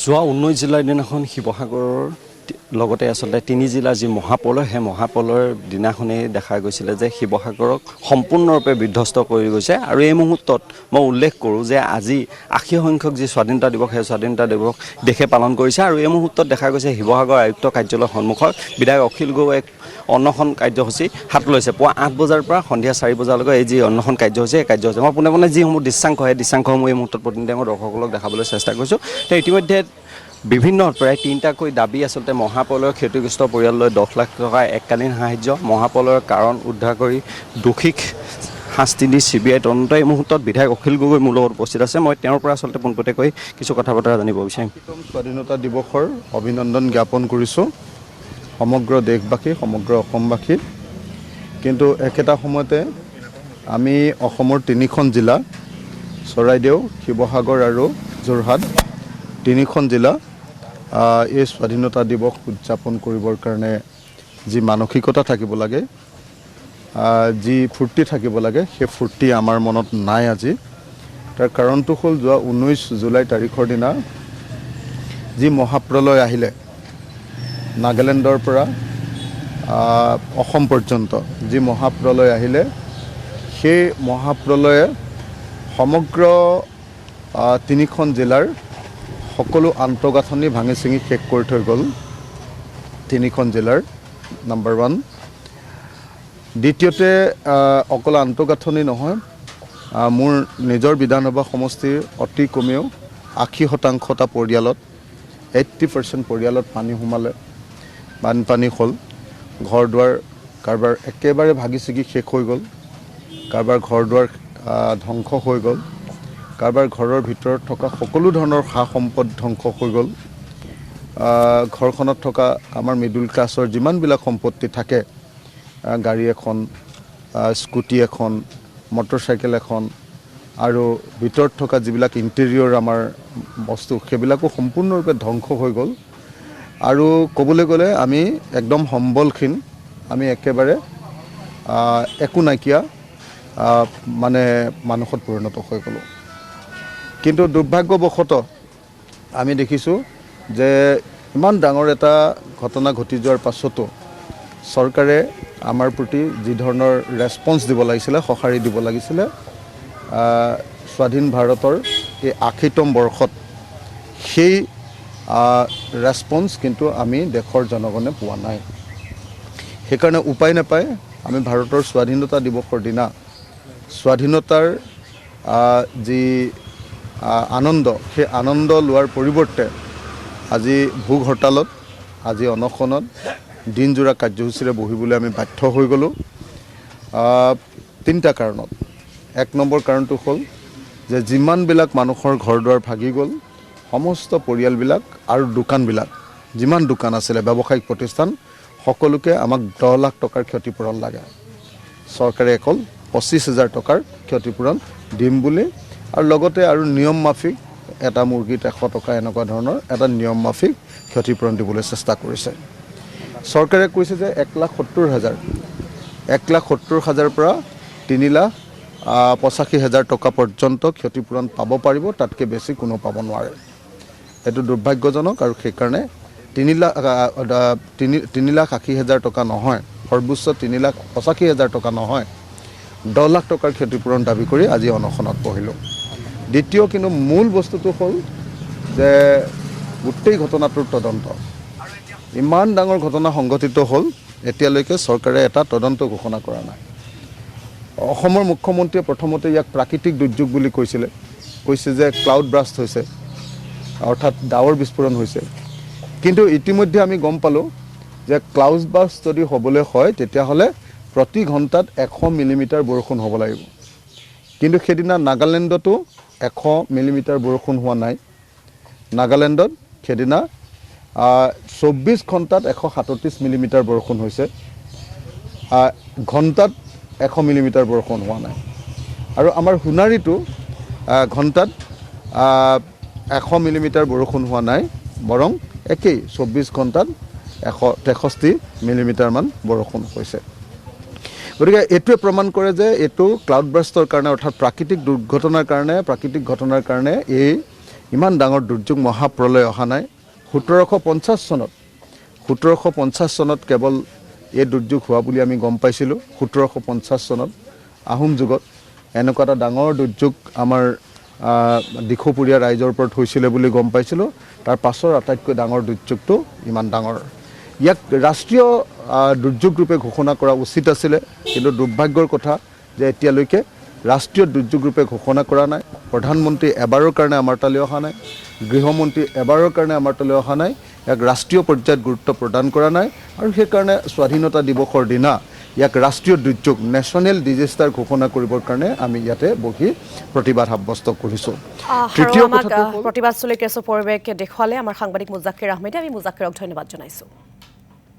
যোৱা 19 জুলাই দিনাখন শিৱসাগৰৰ লগতে আচলতে 3 জিলাৰ যি মহাপলয় সেই মহাপলয়ৰ দিনাখনেই দেখা গৈছিলে যে শিৱসাগৰক সম্পূৰ্ণৰূপে বিধ্বস্ত কৰি গৈছে আৰু এই মুহূৰ্তত মই উল্লেখ কৰোঁ যে আজি 80 সংখ্যক যি স্বাধীনতা দিৱস সেই স্বাধীনতা দিৱস দেশে পালন কৰিছে আৰু এই মুহূৰ্তত দেখা গৈছে শিৱসাগৰ আয়ুক্ত কাৰ্যালয়ৰ সন্মুখত বিধায়ক অখিল গগৈয়ে অন্নখন কাৰ্যসূচী হাত লৈছে পুৱা 8 বজাৰ পৰা সন্ধিয়া 4 বজালৈকে এই যি অন্নখন কাৰ্যসূচী এই কাৰ্যসূচী মই পোনে পোনে যিসমূহ দৃশ্যাংশ সেই দৃশ্যাংশসমূহ এই মুহূৰ্তত প্ৰতিনিধি মই দৰ্শকসকলক দেখাবলৈ চেষ্টা কৰিছোঁ ইতিমধ্যে বিভিন্ন প্ৰায় 3টাকৈ দাবী আচলতে মহাপলয়ৰ ক্ষতিগ্ৰস্ত পৰিয়াললৈ 10 লাখ টকা এককালীন সাহায্য মহাপলয়ৰ কাৰণ উদ্ধাৰ কৰি দোষীক শাস্তি দি CBI তদন্ত এই মুহূৰ্তত বিধায়ক অখিল গগৈ মোৰ লগত উপস্থিত আছে মই তেওঁৰ পৰা আচলতে পোনপটীয়াকৈ কিছু কথা বতৰা জানিব বিচাৰিম স্বাধীনতা দিৱসৰ অভিনন্দন জ্ঞাপন কৰিছোঁ সমগ্ৰ দেশবাসী সমগ্ৰ অসমবাসী কিন্তু একেটা সময়তে আমি অসমৰ 3খন জিলা চৰাইদেউ শিৱসাগৰ আৰু যোৰহাট 3খন জিলা এই স্বাধীনতা দিৱস উদযাপন কৰিবৰ কাৰণে যি মানসিকতা থাকিব লাগে যি ফূৰ্তি থাকিব লাগে সেই ফূৰ্তি আমাৰ মনত নাই আজি তাৰ কাৰণটো হ'ল যোৱা 19 জুলাই তাৰিখৰ দিনা যি মহাপ্ৰলয় আহিলে নাগালেণ্ডৰ পৰা অসম পৰ্যন্ত যি মহাপ্ৰলয় আহিলে সেই মহাপ্ৰলয়ে সমগ্ৰ 3খন জিলাৰ সকলো আন্তঃগাঁথনি ভাঙি চিঙি শেষ কৰি থৈ গ'ল 3খন জিলাৰ নাম্বাৰ 1 দ্বিতীয়তে অকল আন্তঃগাঁথনি নহয় মোৰ নিজৰ বিধানসভা সমষ্টিৰ অতি কমেও 80% পৰিয়ালত 80% পৰিয়ালত পানী সোমালে বানপানী হ'ল ঘৰ দুৱাৰ কাৰোবাৰ একেবাৰে ভাগি ছিগি শেষ হৈ গ'ল কাৰোবাৰ ঘৰ দুৱাৰ ধ্বংস হৈ গ'ল কাৰোবাৰ ঘৰৰ ভিতৰত থকা সকলো ধৰণৰ সা সম্পদ ধ্বংস হৈ গ'ল ঘৰখনত থকা আমাৰ মিডল ক্লাছৰ যিমানবিলাক সম্পত্তি থাকে গাড়ী এখন স্কুটি এখন মটৰচাইকেল এখন আৰু ভিতৰত থকা যিবিলাক ইণ্টেৰিয়ৰ আমাৰ বস্তু সেইবিলাকো সম্পূৰ্ণৰূপে ধ্বংস হৈ গ'ল আৰু ক'বলৈ গ'লে আমি একদম সম্বলহীন আমি একেবাৰে একো নাইকিয়া মানে মানুহত পৰিণত হৈ গ'লোঁ কিন্তু দুৰ্ভাগ্যবশতঃ আমি দেখিছোঁ যে ইমান ডাঙৰ এটা ঘটনা ঘটি যোৱাৰ পাছতো চৰকাৰে আমাৰ প্ৰতি যি ধৰণৰ ৰেছপন্স দিব লাগিছিলে সঁহাৰি দিব লাগিছিলে স্বাধীন ভাৰতৰ এই 80তম বৰ্ষত সেই ৰেছপন্স কিন্তু আমি দেশৰ জনগণে পোৱা নাই সেইকাৰণে উপায় নাপায় আমি ভাৰতৰ স্বাধীনতা দিৱসৰ দিনা স্বাধীনতাৰ যি আনন্দ সেই আনন্দ লোৱাৰ পৰিৱৰ্তে আজি ভোগ হৰতালত আজি অনশনত দিনজোৰা কাৰ্যসূচীৰে বহিবলৈ আমি বাধ্য হৈ গ'লোঁ 3টা কাৰণত 1 নম্বৰ কাৰণটো হ'ল যে যিমানবিলাক মানুহৰ ঘৰ দুৱাৰ ভাগি গ'ল সমস্ত পৰিয়ালবিলাক আৰু দোকানবিলাক যিমান দোকান আছিলে ব্যৱসায়িক প্ৰতিষ্ঠান সকলোকে আমাক 10 লাখ টকাৰ ক্ষতিপূৰণ লাগে চৰকাৰে অকল 25,000 টকাৰ ক্ষতিপূৰণ দিম বুলি আৰু লগতে আৰু নিয়ম মাফিক এটা মুৰ্গীত 100 টকা এনেকুৱা ধৰণৰ এটা নিয়ম মাফিক ক্ষতিপূৰণ দিবলৈ চেষ্টা কৰিছে চৰকাৰে কৈছে যে 1,70,000 পৰা 3,85,000 টকা পৰ্যন্ত ক্ষতিপূৰণ পাব পাৰিব তাতকৈ বেছি কোনো পাব নোৱাৰে এইটো দুৰ্ভাগ্যজনক আৰু সেইকাৰণে 3,80,000 টকা নহয় সৰ্বোচ্চ 3,85,000 টকা নহয় 10 লাখ টকাৰ ক্ষতিপূৰণ দাবী কৰি আজি অনশনত বহিলোঁ দ্বিতীয় কিন্তু মূল বস্তুটো হ'ল যে গোটেই ঘটনাটোৰ তদন্ত ইমান ডাঙৰ ঘটনা সংঘটিত হ'ল এতিয়ালৈকে চৰকাৰে এটা তদন্ত ঘোষণা কৰা নাই অসমৰ মুখ্যমন্ত্ৰীয়ে প্ৰথমতে ইয়াক প্ৰাকৃতিক দুৰ্যোগ বুলি কৈছে যে ক্লাউড ব্ৰাষ্ট হৈছে অৰ্থাৎ ডাৱৰ বিস্ফোৰণ হৈছে কিন্তু ইতিমধ্যে আমি গম পালোঁ যে ক্লাউড ব্ৰাষ্ট যদি হ'বলৈ হয় তেতিয়াহ'লে প্ৰতি ঘণ্টাত 100 মিলিমিটাৰ বৰষুণ হ'ব লাগিব কিন্তু সেইদিনা নাগালেণ্ডতো 100 মিলিমিটাৰ বৰষুণ হোৱা নাই নাগালেণ্ডত সেইদিনা 24 ঘণ্টাত 137 মিলিমিটাৰ বৰষুণ হৈছে ঘণ্টাত 100 মিলিমিটাৰ বৰষুণ হোৱা নাই আৰু আমাৰ সোণাৰীতো ঘণ্টাত 100 মিলিমিটাৰ বৰষুণ হোৱা নাই বৰং একেই 24 ঘণ্টাত 163 মিলিমিটাৰমান বৰষুণ হৈছে গতিকে এইটোৱে প্ৰমাণ কৰে যে এইটো ক্লাউড ব্ৰাষ্টৰ কাৰণে অৰ্থাৎ প্ৰাকৃতিক দুৰ্ঘটনাৰ কাৰণে প্ৰাকৃতিক ঘটনাৰ কাৰণে ইমান ডাঙৰ দুৰ্যোগ মহাপ্ৰলয় অহা নাই। 1750 চনত কেৱল এই দুৰ্যোগ হোৱা বুলি আমি গম পাইছিলোঁ। 1750 চনত আহোম যুগত এনেকুৱা এটা ডাঙৰ দুৰ্যোগ আমাৰ দিখৌপুৰীয়া ৰাইজৰ ওপৰত হৈছিলে বুলি গম পাইছিলোঁ। তাৰ পাছৰ আটাইতকৈ ডাঙৰ দুৰ্যোগটো ইমান ডাঙৰ। ইয়াক ৰাষ্ট্ৰীয় দুৰ্যোগ ৰূপে ঘোষণা কৰা উচিত আছিলে, কিন্তু দুৰ্ভাগ্যৰ কথা যে এতিয়ালৈকে ৰাষ্ট্ৰীয় দুৰ্যোগ ৰূপে ঘোষণা কৰা নাই। প্ৰধানমন্ত্ৰী এবাৰৰ কাৰণে আমাৰ তালৈ অহা নাই, গৃহমন্ত্ৰী এবাৰৰ কাৰণে আমাৰ তালৈ অহা নাই, ইয়াক ৰাষ্ট্ৰীয় পৰ্যায়ত গুৰুত্ব প্ৰদান কৰা নাই আৰু সেইকাৰণে স্বাধীনতা দিৱসৰ দিনা ইয়াক ৰাষ্ট্ৰীয় দুৰ্যোগ নেশ্যনেল ডিজাষ্টাৰ ঘোষণা কৰিবৰ কাৰণে আমি ইয়াতে বহি প্ৰতিবাদ সাব্যস্ত কৰিছোঁ। তৃতীয় কথাটো প্ৰতিবাদস্থলী কেঁচু পৰিৱেশ দেখুৱালে আমাৰ সাংবাদিক মুজাক্কিৰ আহমেদে। আমি মুজাক্কিৰক ধন্যবাদ জনাইছোঁ।